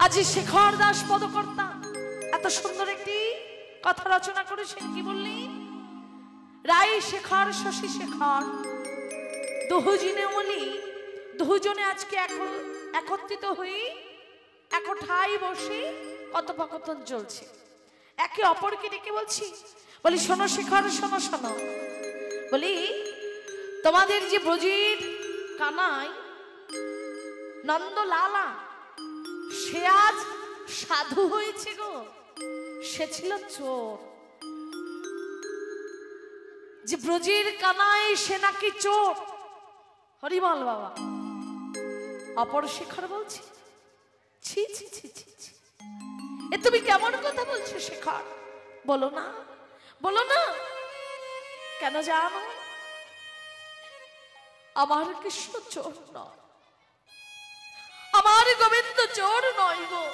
আজি শেখর দাস পদকর্তা এত সুন্দর একটি কথা রচনা করেছেন। কি বললেন? রায় শেখর শশী শেখর দুজনে বলি, দুজনে আজকে একত্রিত হয়ে একঠাই বসে কথোপকথন চলছে। একে অপরকে ডেকে বলছি, বলি শোনো শেখর, শোনো শোনো, বলি তোমাদের যে ব্রজের কানাই নন্দলালা সে আজ সাধু হয়েছে গো, সে ছিল চোর। যে ব্রজের কানাই সে নাকি চোর। হরিবল বাবা। অপর শেখর বলছে, ছি ছি ছি ছি ছি, এ তুমি কেমন কথা বলছো শেখর? বলো না, বলো না। কেন জানো? আমার কৃষ্ণ চোর নয়, আমার গোবিন্দ চোর নয় গো।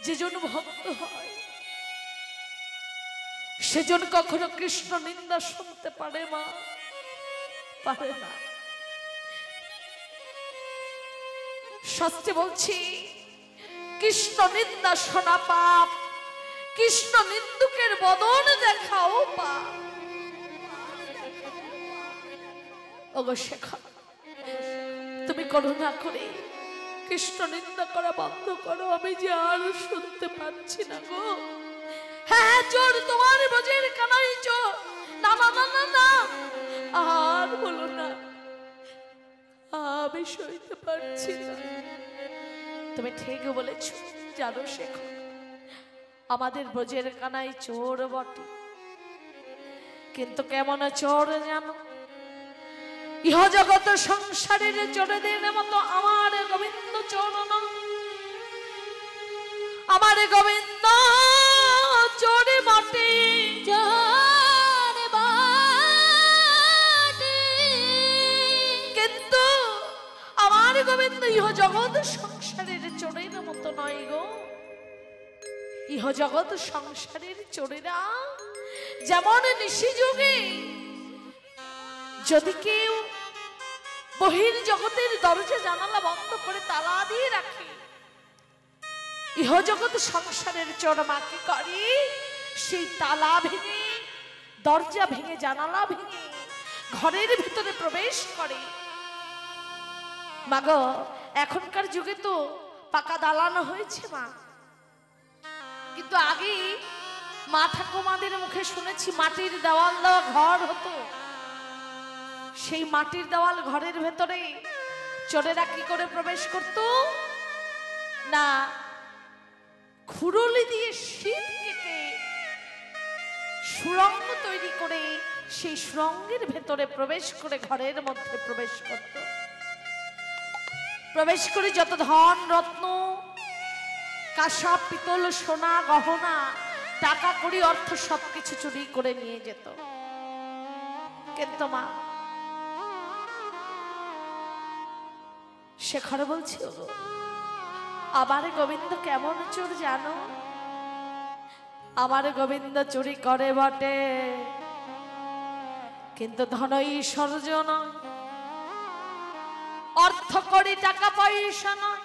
যেজন ভক্ত হয় সেজন কখনো কৃষ্ণ নিন্দা শুনতে পারে মা? পারে না। শাস্ত্রে বলছি কৃষ্ণ নিন্দা শোনা পাপ, কৃষ্ণ নিন্দুকের বদন দেখাও পাপ। ওগো শেখর, তুমি করুণা করে কৃষ্ণ নিন্দা করা বন্ধ করো, আমি যে আর শুনতে পাচ্ছি না গো। হ্যাঁ চোর, তোমার ব্রজের কানাই চোর। না না না না না, আর বলো না, আমি সইতে পারছি না। তুমি ঠিক বলেছ। জানো শেখর, আমাদের ব্রজের কানাই চোর বটে, কিন্তু কেমন চোর জানো? ইহ জগৎ সংসারের চোরদের মতো আমার গোবিন্দ চোর নয়। আমার গোবিন্দ চোর বটে, চোর বটে, কিন্তু আমার গোবিন্দ ইহ জগৎ সংসারের চোরের মতো নয় গো। ইহ জগৎ সংসারের চোরেরা যেমন নিশি যুগে যদি কেউ বহির জগতের দরজা জানালা বন্ধ করে তালা দিয়ে রাখে, ইহ জগৎ সংসারের চোর মা কি করে? সেই তালা ভেঙে, দরজা ভেঙে, জানালা ভেঙে ঘরের ভিতরে প্রবেশ করে। মাগো, এখনকার যুগে তো পাকা দালান হয়েছে মা, কিন্তু আগে মা ঠাকুমাদের মুখে শুনেছি মাটির দেওয়াল দেওয়া ঘর হতো। সেই মাটির দেওয়াল ঘরের ভেতরে চোরেরা কি করে প্রবেশ করত? না, খুরলি দিয়ে শীত কেটে সুড়ঙ্গ তৈরি করে সেই সুড়ঙ্গের ভেতরে প্রবেশ করে ঘরের মধ্যে প্রবেশ করত। প্রবেশ করে যত ধন রত্ন, কাঁসা পিতল সোনা গহনা টাকা কড়ি অর্থ সবকিছু চুরি করে নিয়ে যেত। কিন্তু মা শেখর বলছি, আমার গোবিন্দ কেমন চোর জানো? আমার গোবিন্দ চুরি করে বটে, কিন্তু ধন ঐশ্বর্য নয়, অর্থ কড়ি টাকা পয়সা নয়।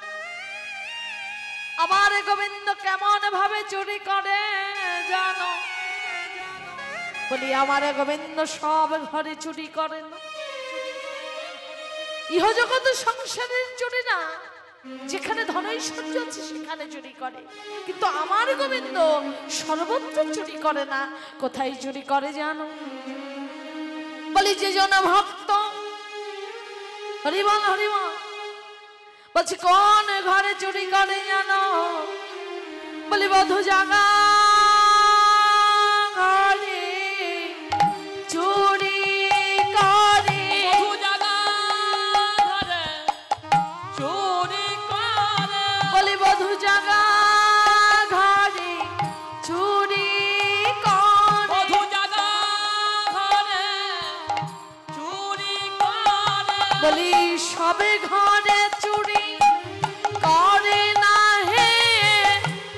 আমার গোবিন্দ কেমন ভাবে চুরি করে জানো? বলি আমার গোবিন্দ সব ঘরে চুরি করে না। ইহ জগৎ সংসারের চুরি না, যেখানে ধন ঐশ্বর্য আছে সেখানে চুরি করে, কিন্তু আমার গোবিন্দ সর্বত্র চুরি করে না। কোথায় চুরি করে জানো? বলি যে জন ভক্ত, হরিবল হরিবল, বলছি কোন ঘরে চুরি করে জানো? বলি বধূ জাগা ঘরে চুরি করে। বধূ জাগা ঘরে চুরি করে। বলি বধূ জাগা ঘরে চুরি করে। বধূ জাগা ঘরে চুরি করে। বলি সবে ঘরে চুরি করে না হে,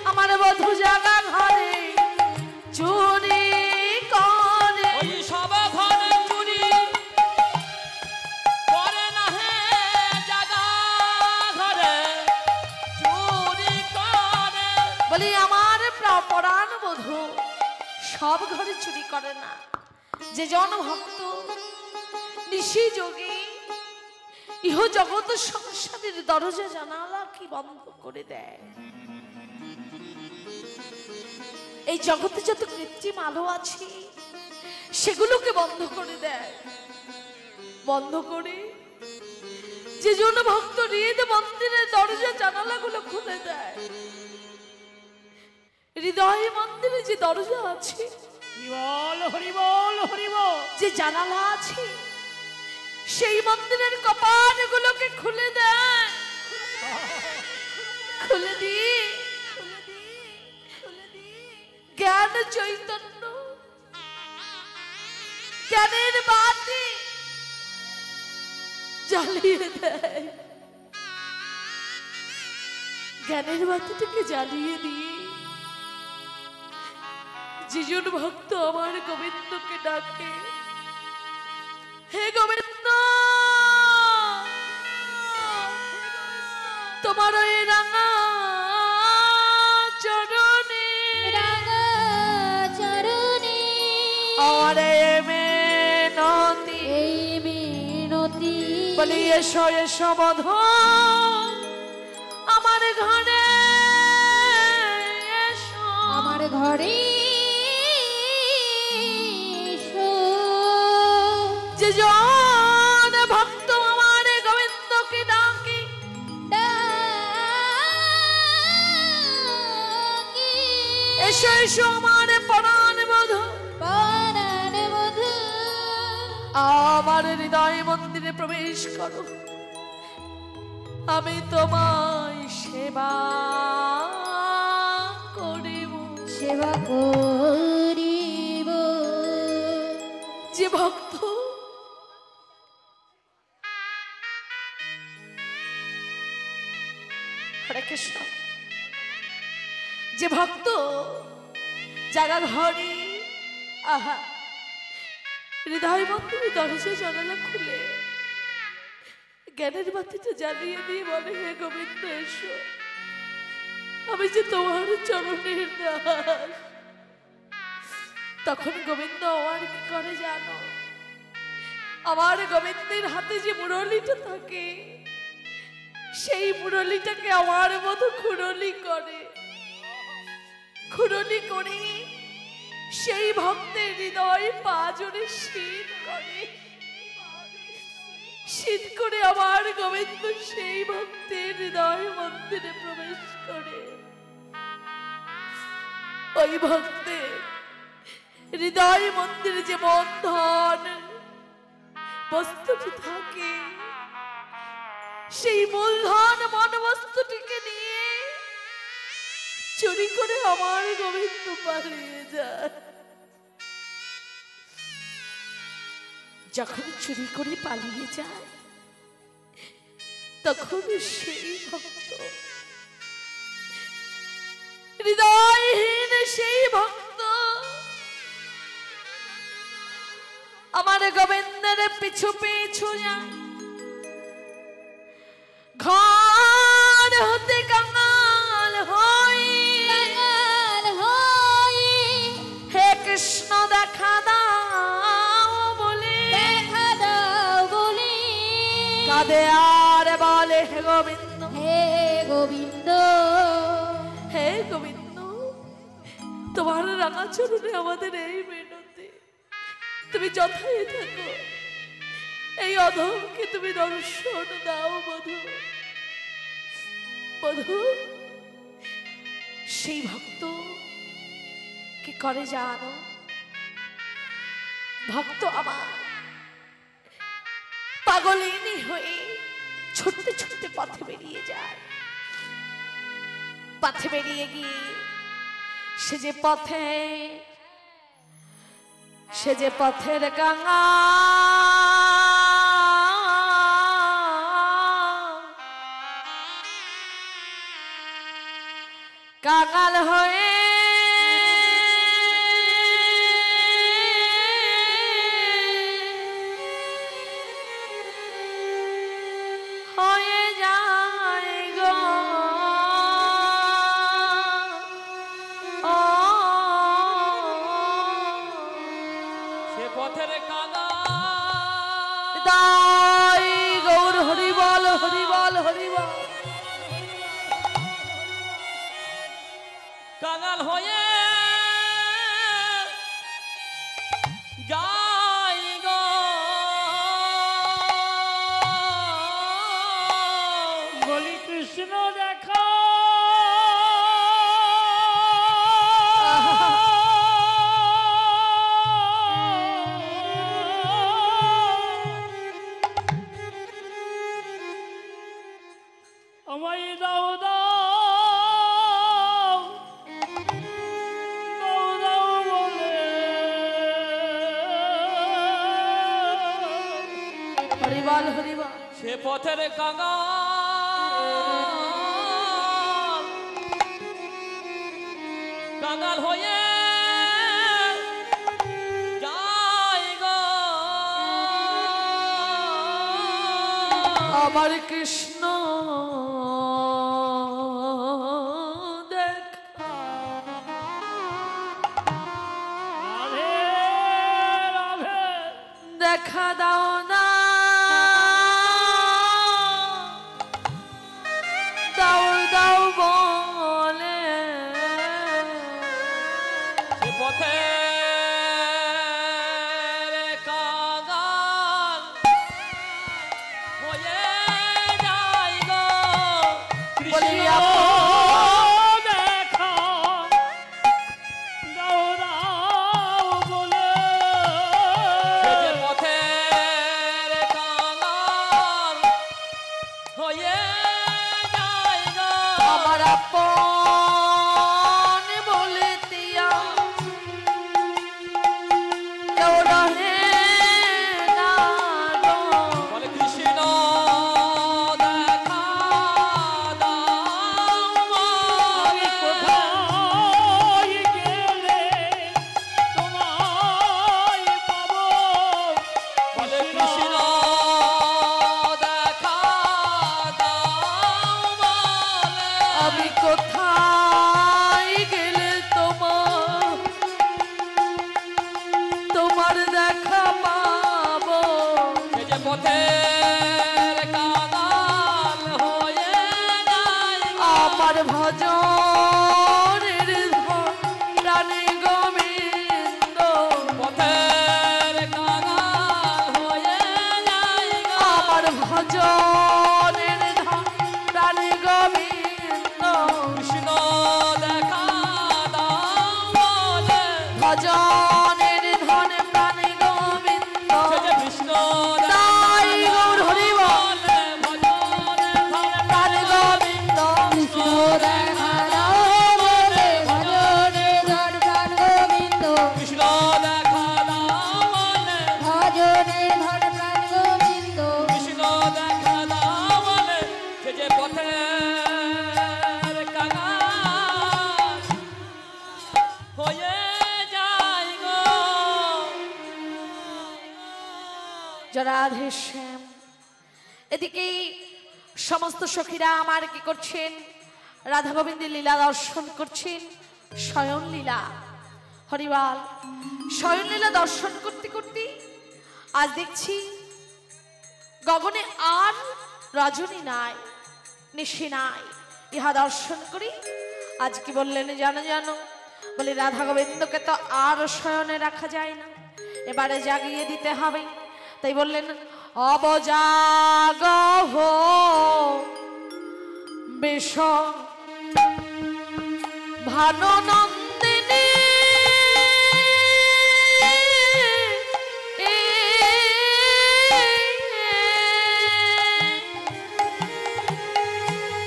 আমার বধূ জাগা ঘরে চুরি করে। ওই সব ঘরে চুরি করে না হে বলি আমার পরাণ বধূ সব ঘরে চুরি করে না। যে জন ভক্ত নিশি যোগে ইহ জগৎ সংসারের দরজা জানালা কি বন্ধ করে দেয়। এই জগতে যত কৃত্রিম আলো আছে সেগুলোকে বন্ধ করে দেয়। বন্ধ করে যে জন ভক্ত হৃদ মন্দিরের দরজা জানালাগুলো খুলে দেয়। হৃদয় মন্দিরে যে দরজা আছে, যে জানালা আছে, সেই মন্দিরের কপাটগুলোকে খুলে দেয়। খুলে দিয়ে জ্ঞান চৈতন্য জ্ঞানের বাতি জ্বালিয়ে দেয়। জ্ঞানের বাতিটাকে জ্বালিয়ে দিয়ে যেজন ভক্ত আমার গোবিন্দকে ডাকে, হে গোবিন্দ তোমার ওই রাঙা চরণে আমারে মিনতি বলি এসো এসো বধূ আমার ঘরে এসো, আমার ঘরে যে জন ভক্ত আমার গোবিন্দকে ডাকে, এসো এসো আমার পরাণ বধূ আমার হৃদয় মন্দিরে প্রবেশ করো। আমি তোমায় সেবা করিব, সেবা করিব। যে ভক্ত হরে কৃষ্ণ, যে ভক্ত জাগা ঘরে আহা হৃদয় মন্দিরে দরজা জানালা খুলে জ্ঞানের বাতিটা জ্বালিয়ে দিয়ে বলে, হে গোবিন্দ এসো, আমি যে তোমার চরণের দাস। তখন গোবিন্দ আমার কি করে জানো? আমার গোবিন্দের হাতে যে মুরলিটা থাকে সেই মুরলিটাকে আমার মতো খুরলি করে, খুরলি করে সেই ভক্তের হৃদয় পাজরে শীত করে, শীত করে আমার গোবিন্দ সেই ভক্তের হৃদয় মন্দিরে প্রবেশ করে। ওই ভক্তের হৃদয় মন্দিরে যে বন্ধন বস্তুটি থাকে সেই মূলধন মন বস্তুটিকে নিয়ে চুরি করে আমার গোবিন্দ পালিয়ে যায়। যখন চুরি করে পালিয়ে যায় তখন সেই ভক্ত হৃদয়হীন সেই ভক্ত আমার গোবিন্দের পিছু পিছু যায়। ঘর হতে কাঙাল হই হে কৃষ্ণ দেখা দাও বলে, কাঁদে আর বলে, হে গোবিন্দ হে গোবিন্দ হে গোবিন্দ তোমার রাঙা চরণে আমাদের এই মিনতি, তুমি যথায় থাকো, এই অধমকে তুমি দর্শন দাও বধূ। বধূ সেই ভক্ত কি করে জানো? ভক্ত আমার পাগলিনী হয়ে ছুটতে ছুটতে পথে বেরিয়ে যায়। পথে বেরিয়ে গিয়ে সে যে পথের গঙ্গা কাঙাল হয়ে যায় গো। হয়ে যাই গো বলি কৃষ্ণ দেখা আমায় দাও দাও দাও দাও বলে হরিবল হরিবল। সে পথের কাঙাল কাঙাল হয়ে যাই গো আমার কৃষ্ণ দেখা রাধে রাধে দেখা দাও না দাও দাও বলে সে পথের কাঙাল হয়ে যাই গো বলি কৃষ্ণ আপন দেখা দাও দাও বলে সে যে পথের কাঙাল হয়ে যাই গো আমার আপন বলিতিয়া কেউ রহে না গো। বলে কৃষ্ণ দেখা দাও আমি বলে। কোথায় গেলে তোমায় পাবো বলে কৃষ্ণ দেখা দাও বলে। আমি কোথায় গেলে তোমার দেখা পাবো। সে যে পথের কাঙাল হয়ে যাই গো। আমার ভজনের ধন প্রাণে গোবিন্দ পথের কাঙাল হয়ে যাই গো। আমার ভজনের ধন প্রাণে গোবিন্দ কৃষ্ণ দেখা দাও বলে। ভজনের ধন প্রাণে গোবিন্দ সে যে কৃষ্ণ তাই গৌর হরি বল। বলে। ভজনের ধরে প্রাণে গোবিন্দ কৃষ্ণ দেখা দাও বলে ভজনে ধন প্রাণ গোবিন্দ কৃষ্ণ দেখা দাও বলে। ভজনে ধন প্রাণ গোবিন্দ কৃষ্ণ দেখা দাও বলে। সে যে পথের কাঙাল হয়ে যাই গো। রাধে শ্যাম। এদিকে সমস্ত সখীরা আমার কি করছেন? রাধা গোবিন্দের লীলা দর্শন করছেন। শয়ন লীলা হরিবাল। শয়ন লীলা দর্শন করতে করতে আজ দেখছি গগনে আর রজনী নাই, নিশি নাই। ইহা দর্শন করি আজ কি বললেন জানো জানো? বলে রাধা গোবিন্দকে তো আর শয়নে রাখা যায় না, এবারে জাগিয়ে দিতে হবে। তাই বললেন অবজাগ হো বেশ ভানুনন্দিনী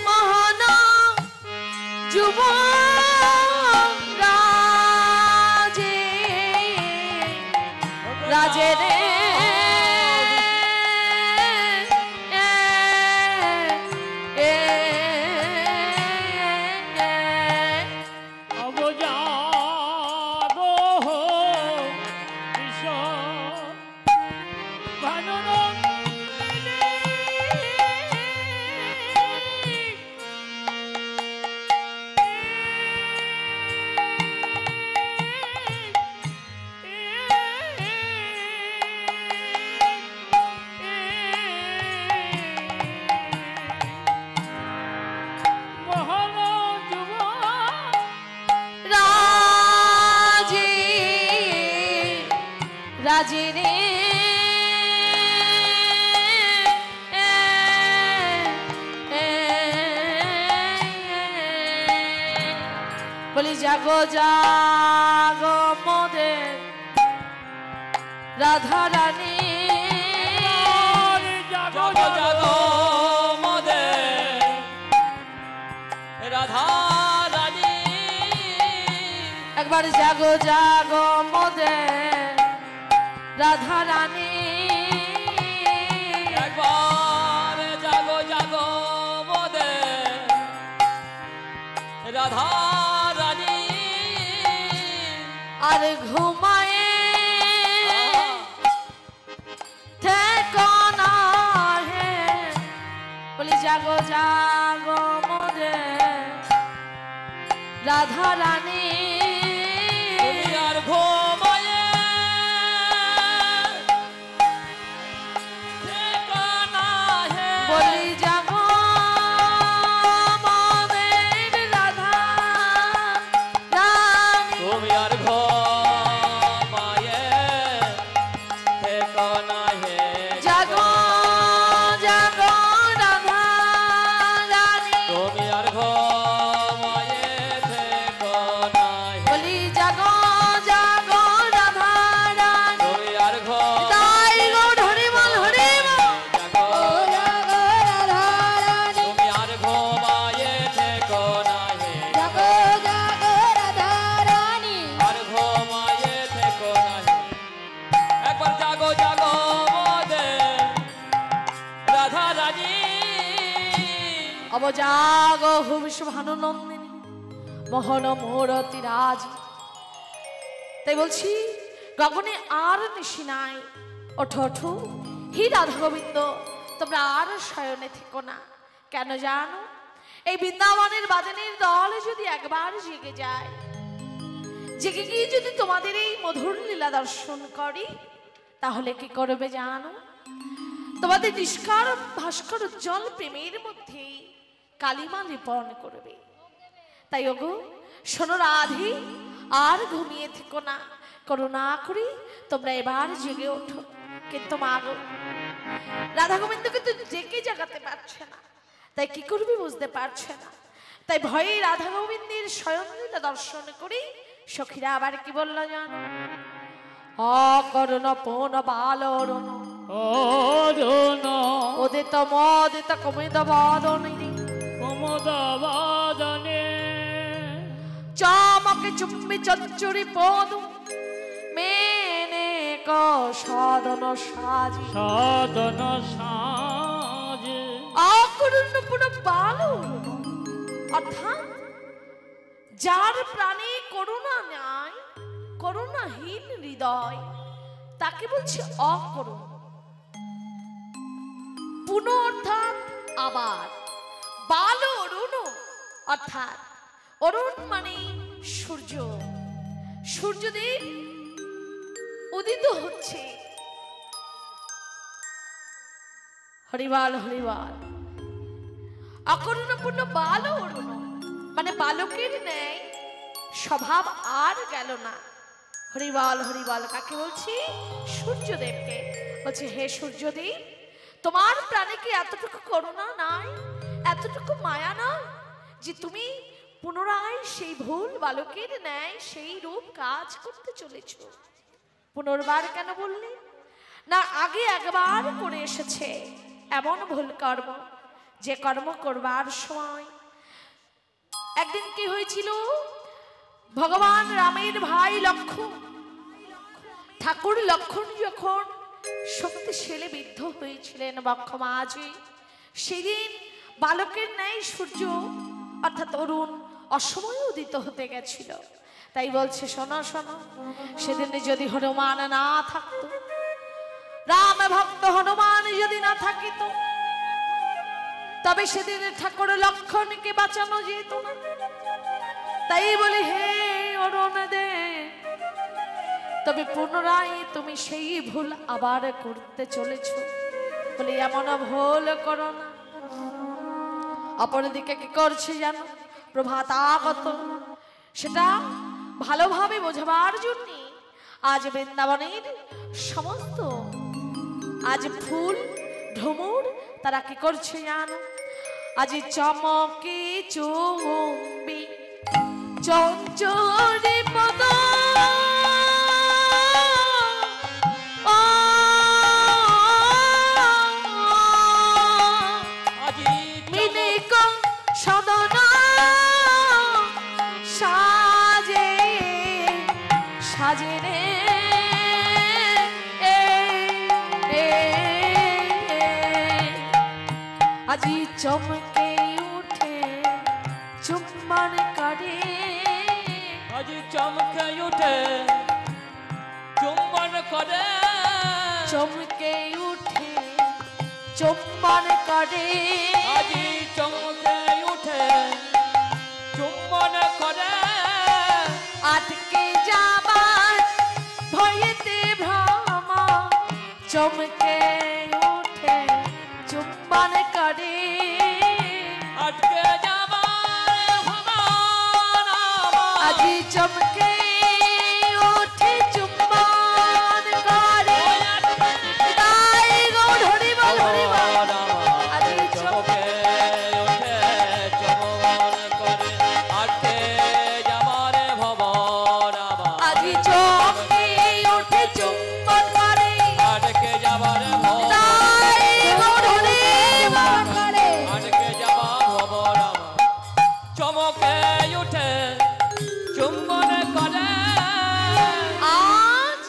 মহান যুব রাজে রাজে রে অবজাগ হো ঈশ্বর ভানুনন্দিনী জাগো জাগো মোদের রাধা রানী, জাগো জাগো মোদের রাধা রানী, একবার জাগো জাগো মোদের রাধা রানী, একবার জাগো জাগো মোদের রাধা রানী। আর ঘুমায়ে থেকো না হে, বলি জাগো জাগো মোদের রাধা রানী, তুমি আর ঘুমায়ে থেকো না হে, বলি জাগো মোদের রাধা রানী, তুমি আর ঘুমায়ে থেকো না হে, জাগো জাগো রাধা রানী, তুমি আর ঘুমায়ে থেকো না হে, বলি জাগো জাগো রাধা রানী, তুমি আর তাই গো হরি বল হরি বল, জাগো জাগো রাধা রানী, তুমি আর ঘুমায়ে থেকো না হে, জাগো জাগো রাধা রানী, আর ঘুমায়ে থেকো না হে, একবার জাগো জাগো মোদের রাধা রানী। অবজাগো হুবিষ ভানুনন্দিনী মোহন মূরতি রাজ। তাই বলছি গগনে আর নিশি নাই, ওঠো ওঠো হি রাধা গোবিন্দ, তোমরা আর শয়নে থেকো না। কেন জানো, এই বৃন্দাবনের বাদনের দল যদি একবার জেগে যায়, জেগে গিয়ে যদি তোমাদের এই মধুর লীলা দর্শন করি, তাহলে কি করবে জানো, তোমাদের নিষ্কার ভাস্কর উজ্জ্বল প্রেমের মধ্যে কালিমা নিপন করবে। তাই ওগো শোনো রাধে, আর ঘুমিয়ে থেকো না, করুণা করি তোমরা এবার জেগে ওঠো। কিন্তু মা গো, রাধা গোবিন্দ কিন্তু জেগে জাগাতে পারছে না, তাই কি করবি বুঝতে পারছে না। তাই ভয়ে রাধা গোবিন্দের স্বয়ং লীলা দর্শন করি সখীরা আবার কি বললো জানো, অকরণ পৌন বালরণ অরুণ ওদিত মদিত কমিত বদনী, কুমুদবাদনে চমকে চুম্বি চচ্চুরি পদ মেনে ক সদন সাজি, সাধন সাজ অকরুণ পুরো বালর, অর্থাৎ যার প্রাণে করুণা নাই, করুণাহীন হৃদয়, তাকে বলছে অকরুণ। পুনঃ অর্থাৎ আবার, বাল অরুণ অর্থাৎ অরুণ মানে সূর্য, সূর্যদেব উদিত হচ্ছে। হরিবাল হরিবাল। অকরুণপূর্ণ বাল অরুণ মানে বালকের ন্যায় স্বভাব আর গেল না। হরিবাল হরিবাল কাকে বলছি, সূর্যদেবকে বলছে, হে সূর্যদেব, তোমার প্রাণে কি এতটুকু করুণা নাই, এতটুকু মায়া নাই যে তুমি পুনরায় সেই ভুল বালকের ন্যায় সেই রূপ কাজ করতে চলেছ? পুনর্বার কেন বললে না? আগে একবার করে এসেছে এমন ভুল কর্ম, যে কর্ম করবার সময় একদিন কি হয়েছিল, ভগবান রামের ভাই লক্ষ্মণ, ঠাকুর লক্ষ্মণ যখন শক্তিশালী বিদ্ধ হয়েছিলেন বক্ষমাঝে, সেদিন বালকের ন্যায় সূর্য অর্থাৎ অরুণ অসময়ে উদিত হতে গেছিল। তাই বলছে, শোনো শোনো, সেদিন যদি হনুমান না থাকতো, রাম ভক্ত হনুমান যদি না থাকিত, তবে সেদিন ঠাকুর লক্ষ্মণকে বাঁচানো যেত না। তাই বলি, হে অরুণ দে, তবে পুনরায় তুমি সেই ভুল আবার করতে চলেছ, বলে এমন ভুল করো না। অপরদিকে কি করছে জানো, প্রভাত আগত, সেটা ভালোভাবে বোঝাবার জন্য আজ বৃন্দাবনের সমস্ত আজ ফুল ঢুমুর তারা কি করছে জানো, আজ চমকে চুম্বি চঞ্চলে পদ আজি চমকে উঠে চুম্বন করে আজি চমকে উঠে চুম্বন করে চমকে উঠে চুম্বন করে আজি চমকে উঠে চুম্বন করে আটকে যাবার ভয়েতে ভ্রম চমকে উঠে চুম্বন করে আটকে যাবার ভগবান আজি চমকে উঠে চুম্বন করে তাই গৌর হরি বল হরি বল আজি চমকে উঠে চুম্বন করে আটকে যাবার ভগবান আজি চমকে উঠে চুম্বন করে আটকে যাবার ভগবান তাই গৌর হরি বল করে আটকে যাবার ভগবান চমকে উঠে চুম্বন করে আজ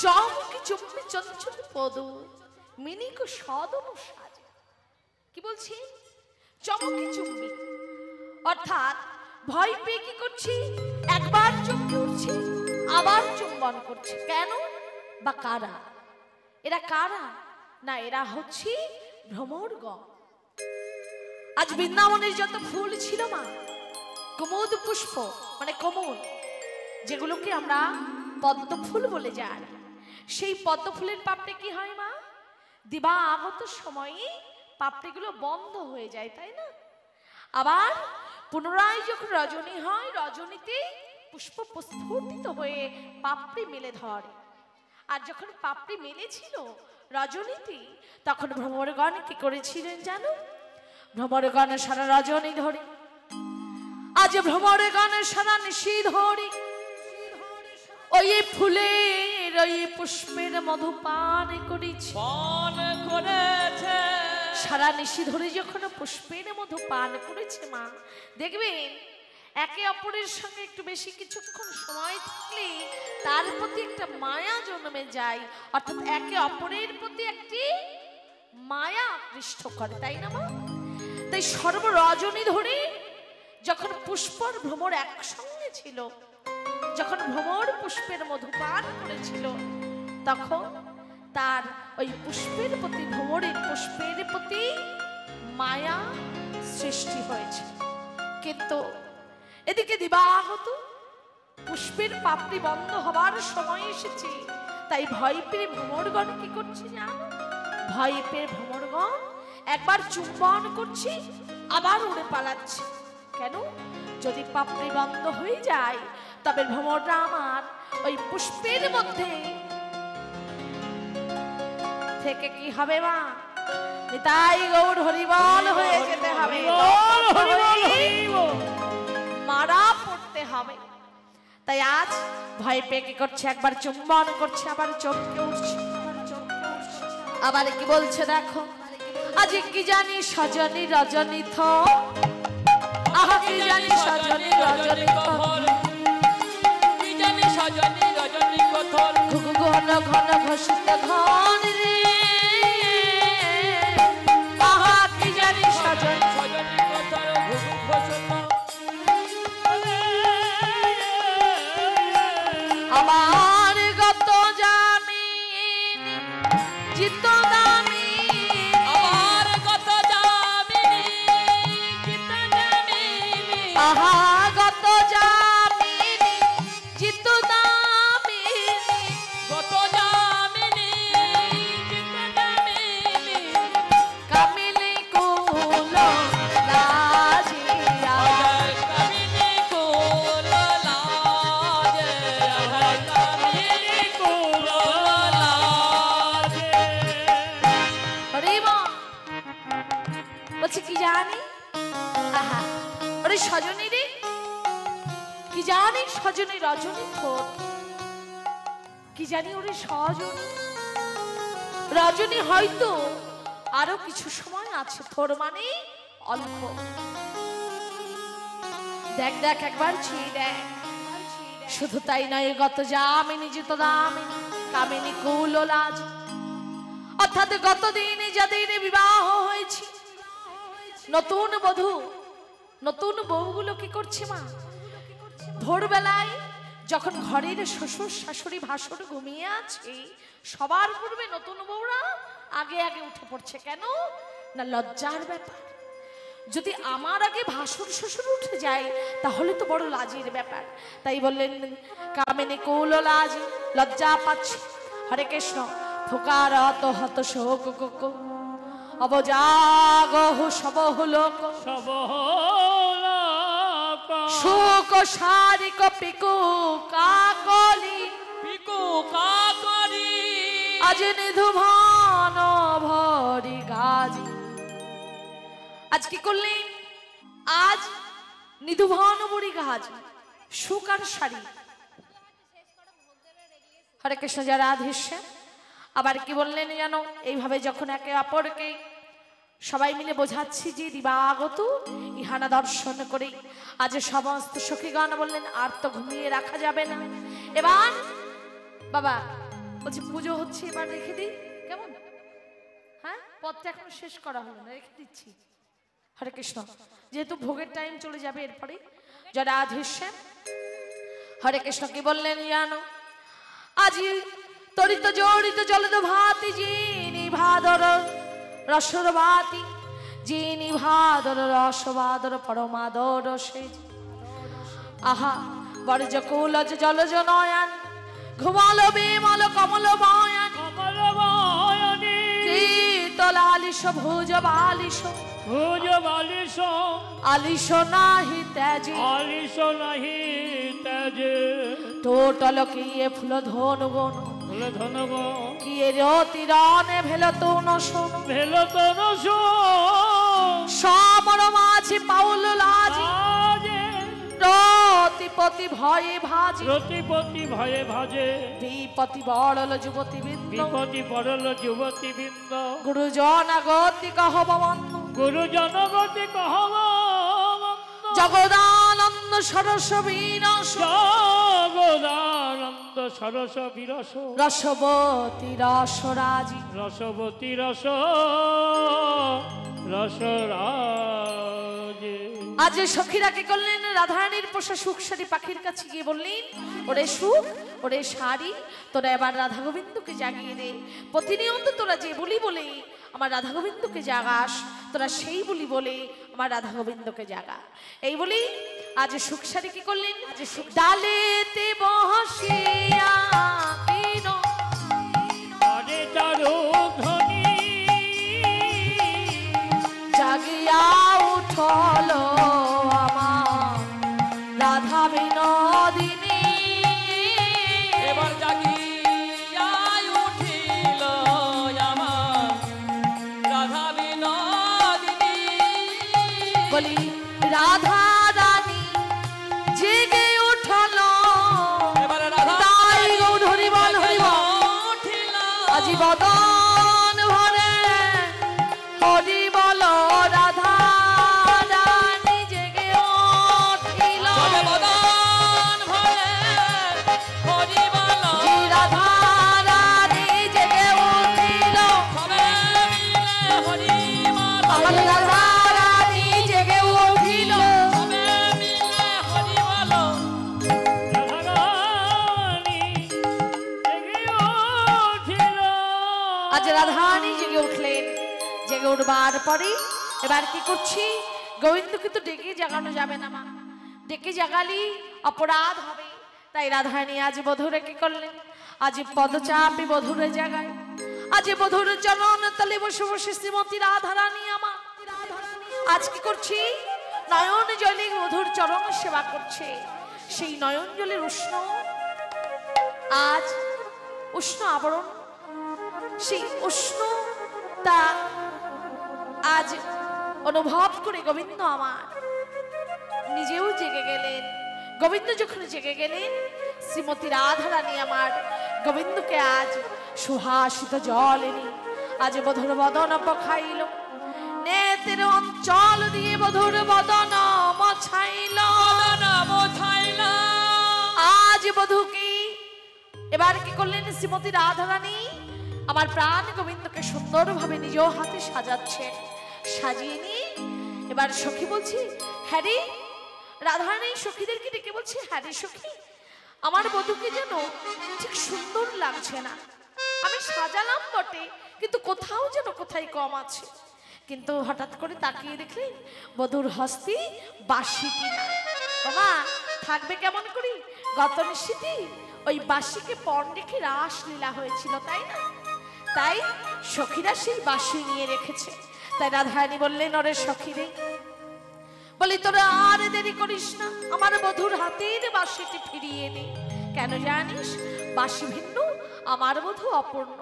চমকে চুম্বি চঞ্চল পদ মিনিক সদন সাজে কি বলছি চমকে চুম্বি অর্থাৎ ভয় পেয়ে কি করছি একবার চমকে উঠছি আবার চুম্বন করছে কেন বা কারা এরা কারা না এরা হচ্ছে ভ্রমরগণ আজ বৃন্দাবনের যত ফুল ছিল মা কুমুদ পুষ্প মানে কমল যেগুলোকে আমরা পদ্ম ফুল বলে জানি সেই পদ্ম ফুলের পাপড়ি কি হয় মা দিবা আগত সময়ে পাপড়িগুলো বন্ধ হয়ে যায় তাই না আবার পুনরায় যখন রজনী হয় রজনীতে পুষ্প প্রস্ফুটিত হয়ে পাপড়ি মেলে ধরে আর যখন পাপড়ি মেলেছিল রজনীতে তখন ভ্রমরগণ কি করেছিলেন জানো ভ্রমরগণ সারা রজনী ধরে আজ ভ্রমরগণ সারা নিশি ধরে ওই ফুলের ওই পুষ্পের মধু পান করেছে পান করেছে সারা নিশি ধরে যখন পুষ্পের মধু পান করেছে মা দেখবেন একে অপরের সঙ্গে একটু বেশি কিছুক্ষণ সময় থাকলে তার প্রতি একটা মায়া জন্মে যায় অর্থাৎ একে অপরের প্রতি একটি মায়া পৃষ্ঠ করে তাই না মা তাই সর্বরজনী ধরে যখন পুষ্পর ভ্রমর একসঙ্গে ছিল যখন ভ্রমর পুষ্পের মধু পান করেছিল তখন তার ওই পুষ্পের প্রতি ভ্রমরের পুষ্পের প্রতি মায়া সৃষ্টি হয়েছে কিন্তু এদিকে দিবাগত পুষ্পের পাপড়ি বন্ধ হবার সময় এসেছে তাই ভয় পেয়ে ভ্রমরগণ কি করছে জানো ভয় পেয়ে ভ্রমরগণ একবার চুম্বন করছে আবার উড়ে পালাচ্ছে কেন যদি পাপড়ি বন্ধ হয়ে যায় তবে ভ্রমরটা আমার ওই পুষ্পের মধ্যে থেকে কি হবে মা তাই গৌর হরিবল হয়ে যেতে হবে মারা পড়তে হবে তাই আজ ভয় পেয়ে কি করছে একবার চুম্বন করছে আবার চমকে উঠছে আবার কি বলছে দেখো আজ কি জানি সজনী রজনী থ আহা কি জানি সজনী রজনী কথর কি জানি সজনী রজনী কথর ঘন ঘন ঘোষিত ঘন রে আহা কি জানি সজনী সজনী কথর ঘুঘু ঘোষিত আমার গত জামিনী জিত দামিনী আমার কত জামিনী চিত জামিনী আহা গত জামিনী জিত দামিনী কত জামিনী চিত জামিনী কামিনী কুল লাজিয়া আহার কামিনী কুল লাজে আহার কামিনী কুল লাজে হরিব বলছে কি জানি আহা ওরে সজনী রে কি জানি সজনী রজনী থোর, কি জানি ওরে সজনী রজনী হয়তো আরো কিছু সময় আছে, থোর মানে অল্প। দেখ দেখ একবার ছি দেখ, শুধু তাই নয় গত যামিনী জিত দামিনী কামিনী কুল লাজ, অর্থাৎ গত দিনে যাদের বিবাহ হয়েছে নতুন বধূ নতুন বউগুলো কি করছে মা, ভোরবেলায় যখন ঘরের শ্বশুর শাশুড়ি ভাসুর ঘুমিয়ে আছে সবার পূর্বে নতুন বউরা আগে আগে উঠে পড়ছে। কেন না লজ্জার ব্যাপার, যদি আমার আগে ভাসুর শ্বশুর উঠে যায় তাহলে তো বড় লাজের ব্যাপার। তাই বললেন কামিনী কুল লাজ, লজ্জা পাচ্ছে। হরে কৃষ্ণ থোকারত হত শোক অবজাগহ সবহ লোক শোক শারিক পিকু কাকলি পিকু কাকলি আজ নিধুভান ভরি গাজি। আজ কি করলেন, আজ নিধুভান ভরি গাজ সুখ আর শাড়ি। হরে কৃষ্ণ যারা রাধেশ্যাম। আবার কি বললেন জানো, এইভাবে যখন একে অপরকে সবাই মিলে বোঝাচ্ছি যে দিবাগত ইহানা দর্শন করে আজ সমস্ত সখীগণ বললেন আর তো ঘুমিয়ে রাখা যাবে না, এবার বাবা বলছি পুজো হচ্ছে এবার রেখে দিই, কেমন? হ্যাঁ পথটা এখন শেষ করা হলো না, রেখে দিচ্ছি। হরে কৃষ্ণ, যেহেতু ভোগের টাইম চলে যাবে এরপরে যারা রাধেশ্যাম। হরে কৃষ্ণ কি বললেন জানো, আজি তরিত জড়িত জলদ ভাতি যিনি ভাদর রসর ভাতি যিনি ভাদর রসবাদর পরমাদর সেজ। আহা বরজ কুলজ জলজ নয়ন ঘুমাল বিমল কমল বয়ন কীতলালিশ ভুজ বালিশ আলিশ নাহি ত্যাজি টোটল কিয়ে ফুল ধন গুণ কিয়ে রতি রানে ভেল তো নশন সমর মাঝি পাউল লাজি রতিপতি ভয়ে ভাজে বিপতি বড়ল যুবতী বৃন্দ গুরুজন গতি কহব জগদানন্দ সরস বিরস রসবতী রসরাজি আজ সখীরা কি করলেন, রাধারানীর পোষা সুখ শাড়ি পাখির কাছে গিয়ে বললেন ওরে সুখ ওরে শাড়ি তোরা এবার রাধা গোবিন্দকে জাগিয়ে দে, প্রতিনিয়ত তোরা যে বলি বলে আমার রাধা গোবিন্দকে জাগাস, তোরা সেই বলি বলে আমার রাধা গোবিন্দকে জাগা। এই বলি আজ সুখ শাড়ি কি করলেন, আজ সুখ ডালেতে বসিয়া জাগিয়া উঠল আমার রাধা বিনোদিনী, এবার জাগিয়া উঠিল আমার রাধা বিনোদিনী। বলি রাধা রানী জেগে উঠল, এবার রাধা তাই গৌর হরিবল হরিবল উঠিল আজি বদন ভরে হরিবল রাধা রানী জেগে উঠিল, বদন ভরে হরিবল জি রাধা রানী জেগে উঠিল, সবে মিলে হরিবল আমার রাধা রানী জেগে উঠিল, সবে মিলে হরিবল আজ রাধারানী জেগে উঠলেন। জেগে উঠবার পরে এবার কি করছি, গোবিন্দ কিন্তু ডেকে জাগানো যাবে না মা, ডেকে জাগালি অপরাধ হবে। তাই রাধারানী আজ বধূরে কি করলেন, আজ পদচাপে বধূরে জাগায়, আজ বধূর চরণ তলে বসে বসে শ্রীমতী রাধারানী আমার আজ কি করছি, নয়ন জলে বধূর চরণ সেবা করছে। সেই নয়ন জলের উষ্ণ আজ উষ্ণ আবরণ, সেই উষ্ণতা আজ অনুভব করে গোবিন্দ আমার নিজেও জেগে গেলেন। গোবিন্দ যখন জেগে গেলেন, শ্রীমতী রাধারানী আমার গোবিন্দকে আজ সুহাসিত জল এনে আজ বধুর বদন পখাইল, নেতের অঞ্চল দিয়ে বধুর বদন মোছাইল। আজ বধূকে এবার কি করলেন শ্রীমতী রাধারানী আমার প্রাণ গোবিন্দকে সুন্দরভাবে নিজ হাতে সাজাচ্ছে। সাজিয়ে নিয়ে এবার সখী বলছি, হ্যাঁ রে রাধারানী সখীদেরকে ডেকে বলছে, হ্যাঁ রে সখী, আমার বধূকে যেন ঠিক সুন্দর লাগছে না। আমি সাজালাম বটে, কিন্তু কোথাও যেন কোথায় কম আছে। কিন্তু হঠাৎ করে তাকিয়ে দেখলেন বধূর হস্তে বাঁশিটি না। বাবা থাকবে কেমন করি, গত নিশীতে ওই বাঁশিকে পণ রেখে রাসলীলা হয়েছিল, তাই না? তাই সখীরা সেই বাঁশি নিয়ে রেখেছে। তাই রাধারানী বললেন, ওরে সখী রে, বলি তোরা আর দেরি করিস না, আমার বধূর হাতের বাঁশিটি ফিরিয়ে নে। কেন জানিস, বাঁশি ভিন্ন, আমার বধূ অপূর্ণ।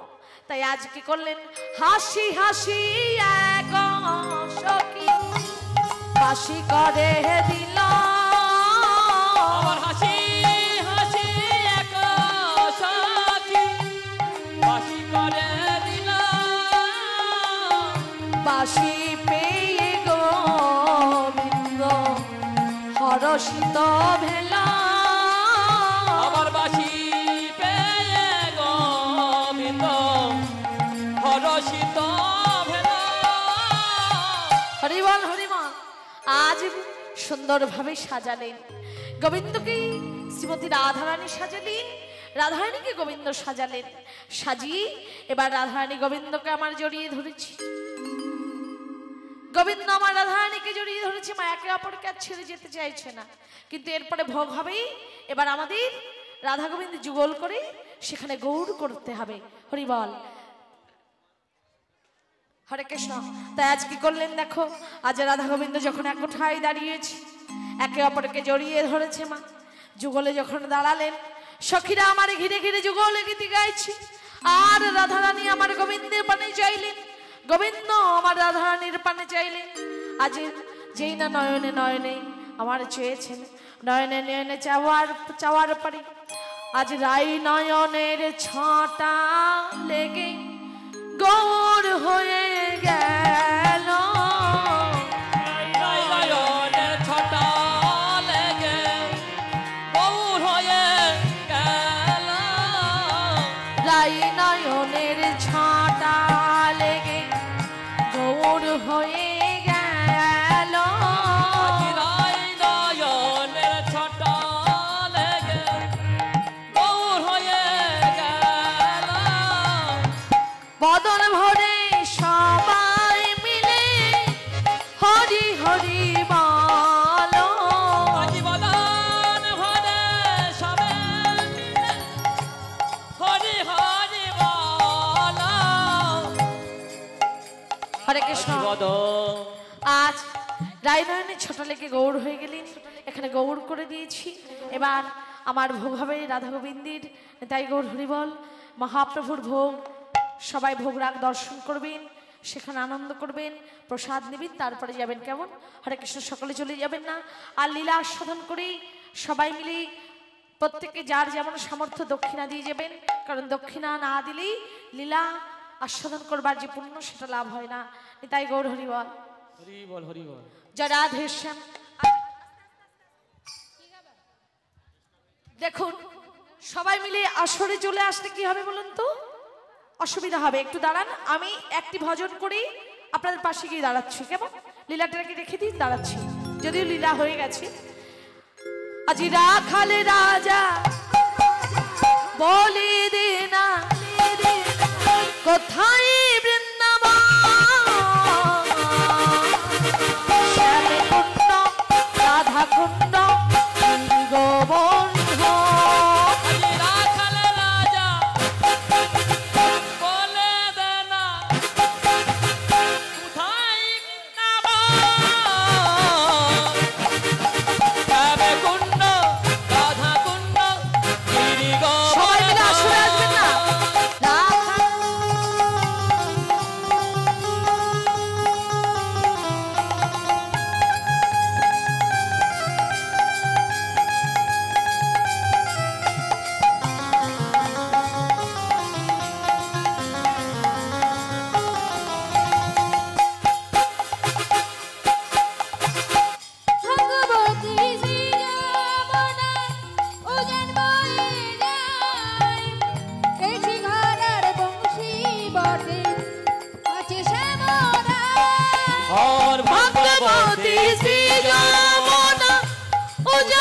তাই আজ কি করলেন, হাসি হাসি এক সখী বাঁশি করে দিল। হাসি হাসি এক সখী বাঁশি করে দিল। বাঁশি পেয়ে গোবিন্দ হরষিত ভেলা। আমার বাঁশি পেয়ে গোবিন্দ হরষিত ভেলা। হরিবল হরিবল। আজ সুন্দরভাবে সাজালেন গোবিন্দকে, শ্রীমতী রাধারানী সাজালেন, রাধারানীকে গোবিন্দ সাজালেন। সাজিয়ে এবার রাধারানী গোবিন্দকে আমার জড়িয়ে ধরেছি, গোবিন্দ আমার রাধারানীকে জড়িয়ে ধরেছে। মা একে অপরকে আর ছেড়ে যেতে চাইছে না। কিন্তু এরপরে ভোগ হবে, এবার আমাদের রাধা গোবিন্দ যুগল করে সেখানে গৌর করতে হবে। হরিবল হরে কৃষ্ণ। তাই আজ কি করলেন দেখো, আজ রাধা গোবিন্দ যখন এক কোঠায় দাঁড়িয়েছে, একে অপরকে জড়িয়ে ধরেছে। মা যুগলে যখন দাঁড়ালেন, সখীরা আমার ঘিরে ঘিরে যুগলে গীতি গাইছে। আর রাধারানী আমার গোবিন্দের পানে চাইলেন, গোবিন্দ আমার রাধারানীর পানে চাইলেন। আজ যেই না নয়নে নয়নে আমার চেয়েছেন, নয়নে নয়নে চাওয়ার পারি। আজ রাই নয়নের ছটা লেগে গৌর হয়ে গেল। নয়নের ছটা লেগে গৌর হয়ে গেল। রাই নয়নের ছটা লেগে গৌর হয়ে গেল। রাই নয়নের ছটা লেগে গৌর হয়ে গেল। বদন ভরে সবাই মিলে হরি হরি বলো। আজি বদন ভরে সবাই মিলে হরি হরি বল। হরে কৃষ্ণ। আজ রায়নয়নের ছোট লেগে গৌর হয়ে গেলেন, এখানে গৌর করে দিয়েছি। এবার আমার ভোগ হবে রাধা গোবিন্দের, তাই গৌর হরিবল। মহাপ্রভুর ভোগ, সবাই ভোগ রাগ দর্শন করবেন, সেখানে আনন্দ করবেন, প্রসাদ নেবেন, তারপরে যাবেন। কেমন হরে কৃষ্ণ, সকলে চলে যাবেন না। আর লীলা আস্বাদন করেই সবাই মিলে প্রত্যেকে যার যেমন সামর্থ্য দক্ষিণা দিয়ে যাবেন, কারণ দক্ষিণা না দিলেই লীলা আস্বাদন করবার যে পুণ্য সেটা লাভ হয় না। তাই গৌর হরিবল। হরি বল হরি বল। জয় রাধে শ্যাম। দেখুন সবাই মিলে আসরে চলে আসতে কি হবে বলুন তো, অসুবিধা হবে। একটু দাঁড়ান, আমি একটি ভজন করি, আপনাদের পাশে গিয়ে দাঁড়াচ্ছি। কেমন লীলাটাকে রেখে দিন, দাঁড়াচ্ছি, যদিও লীলা হয়ে গেছে। আজি রাখালে রাজা বলে দে না, কোথায় বৃন্দাবন, শ্যামে কুণ্ড রাধা কুণ্ড গোবন্ধ। আজি রাখাল রাজা বলে দে না, কোথায় শ্যামে কুণ্ড রাধা কুণ্ড গিরি সবাই মিলে আসরে আসবেন না।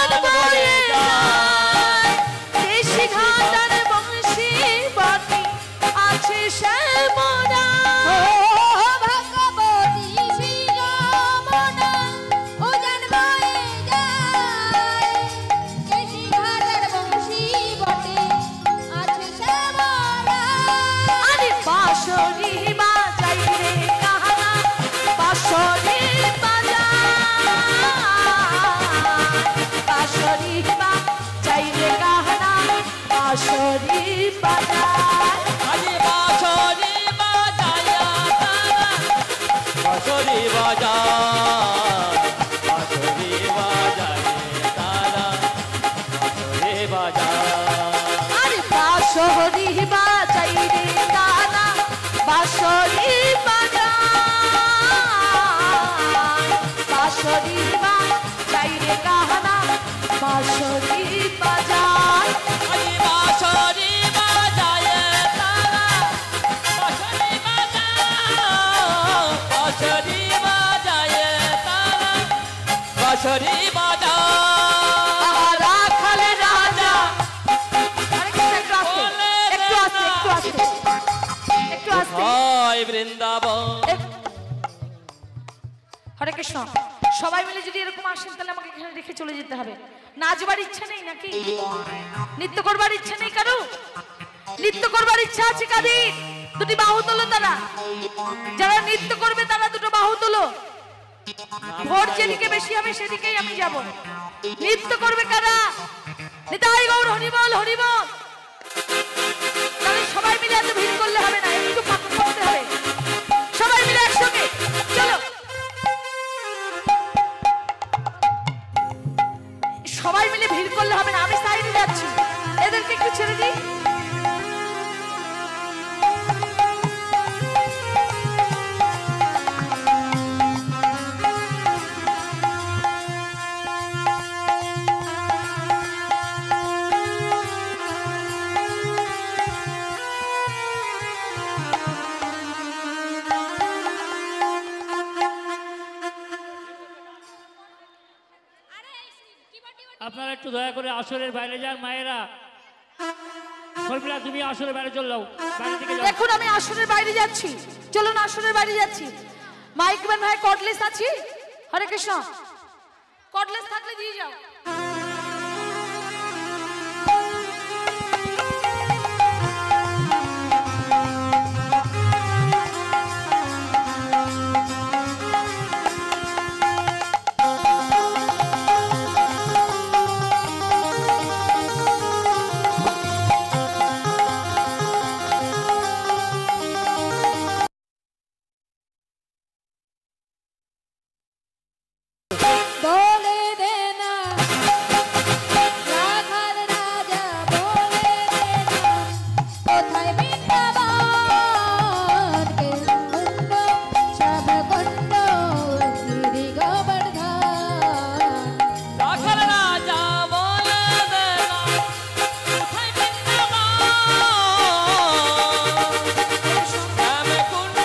উজান বয়ে যায় দেশি ঘাটার বংশী বাটি আছে শ্যামরা ও ভগবতী শ্রী যমুনা উজান বয়ে যায় কেশি ঘাটের বংশী বটে আছে শ্যামরা আরে বাঁশরি বাজাই রে কাহানা বাঁশরি বাঁশরি বাজাই রে কাহানা বাঁশরি বাজায় আজি বাঁশরি বাজায়া তারা বাঁশরি বাজায় বাঁশরি বাজায় তারা বাঁশরি বাজায় আরে বাঁশরি বাজাই রে কাহানা বাঁশরি বাজায় বাঁশরি বাজাই রে কাহানা বাঁশরি বাজায় আজি বাঁশরি বাজায় তারা বাঁশরি বাজায় বাঁশরি বাজায় তারা বাঁশরি বাজায় রাখাল রাজা একটু আস্তে একটু আস্তে হায় বৃন্দাবন হরে কৃষ্ণ সবাই মিলে যদি এরকম আসেন তাহলে আমাকে এখানে রেখে চলে যেতে হবে নাচবার ইচ্ছা নেই নাকি নৃত্য করবার ইচ্ছা নেই কারো নৃত্য করবার ইচ্ছা আছে কাদের দুটি বাহু তোলো তারা যারা নৃত্য করবে তারা দুটো বাহু তোলো ভোট যেদিকে বেশি হবে সেদিকেই আমি যাব নৃত্য করবে কারা নিতাই গৌর হরিবল হরিবল তাহলে সবাই মিলে এত ভিড় করলে হবে না একটু ফাঁকা করতে হবে সবাই মিলে একসঙ্গে চলো সবাই মিলে ভিড় করলে হবে না আমি সাইডে যাচ্ছি এদেরকে একটু ছেড়ে দিই আপনারা একটু দয়া করে আসরের বাইরে যান মায়েরা। শর্মিলা তুমি আসরের বাইরে চল যাও, বাইরে থেকে যাও। দেখুন আমি আসনের বাইরে যাচ্ছি চলুন আসনের বাইরে যাচ্ছি মাইকম্যান ভাই কর্ডলেস আছি হরে কৃষ্ণ কর্ডলেস থাকলে দিয়ে যাও বলে দে না রাখাল রাজা বলে দে না কোথায় বৃন্দাবন কে কুণ্ড সব কুণ্ড গিরি গোবর্ধন রাখাল রাজা বলে দে না কোথায় বৃন্দাবন শ্যাম কুণ্ড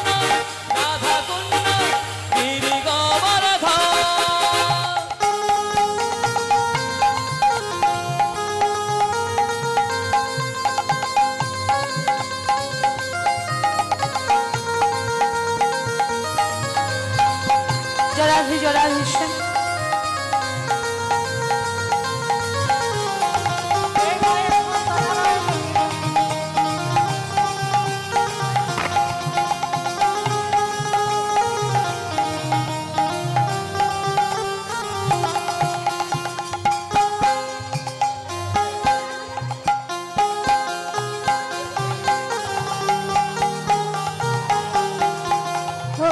রাধা কুণ্ড গিরি গোবর্ধন জরাধি জরাধীশ্বর ও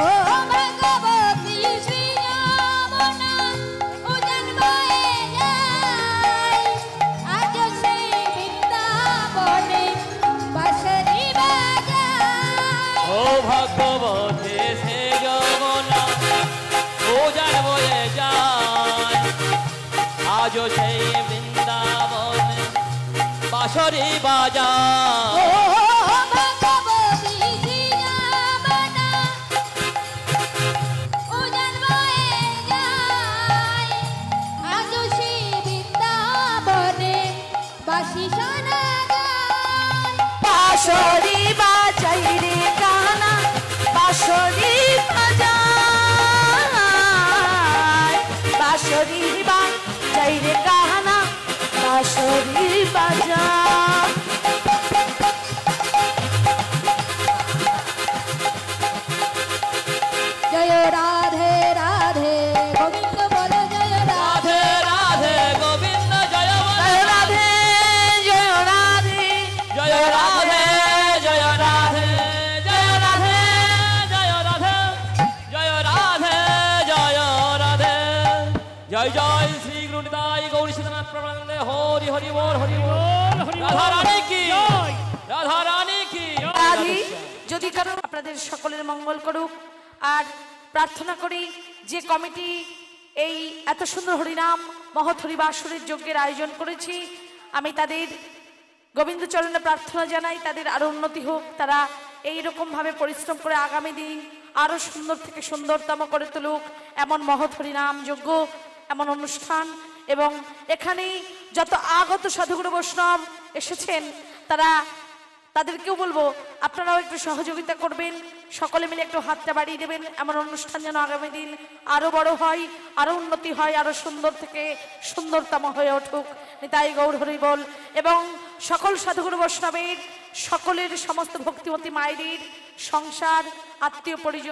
ভগবতী শ্রী যমুনা উজান বয়ে যায় আজ সেই বৃন্দাবনে বাঁশরি বাজায় ও ভগবতী সে যমুনা উজান বয়ে যায় আজ সেই বৃন্দাবনে বাঁশরি বাজায় ও ভগবতী শ্রী যমুনা উজান বয়ে যায় আজ সেই বৃন্দাবনে বাঁশরি বাজাই রে কাহানা বাঁশরি বাজা। জয় রাধে রাধে গোবিন্দ বলে জয় রাধে রাধে রাধে গোবিন্দ জয় বলে জয় রাধে জয় রাধে জয় রাধে জয় রাধে জয় রাধে জয় রাধে জয় রাধে জয় রাধে জয় জয় শ্রী গুরু নিতাই গৌরী সীতানাথ প্রণামে হরি হরি বল হরি বল। রাধা রানী কি রাধা রানী কি রাধি যদি কারো আপনাদের সকলের মঙ্গল করুক। আর প্রার্থনা করি যে কমিটি এই এত সুন্দর হরিনাম মহৎ হরিবাসরের যজ্ঞের আয়োজন করেছি, আমি তাদের গোবিন্দচরণে প্রার্থনা জানাই তাদের আরো উন্নতি হোক, তারা এই রকম ভাবে পরিশ্রম করে আগামী দিন আরো সুন্দর থেকে সুন্দরতম করে তুলুক। এমন মহৎ হরিনাম যজ্ঞ, এমন অনুষ্ঠান, এবং এখানেই যত আগত সাধুগুরু বৈষ্ণব এসেছেন তাদেরকেও বলবো আপনারাও একটু সহযোগিতা করবেন, সকলে মিলে একটু হাতটা বাড়িয়ে দেবেন। এমন অনুষ্ঠান যেন আগামী দিন আরো বড় হয়, আরো উন্নতি হয়, আরো সুন্দর থেকে সুন্দরতম হয়ে উঠুক। নিতাই গৌর হরি বল। এবং সকল সাধুগুরু বৈষ্ণবের সকলের সমস্ত ভক্তিমতী মায়েদের সংসার আত্মীয় পরিজন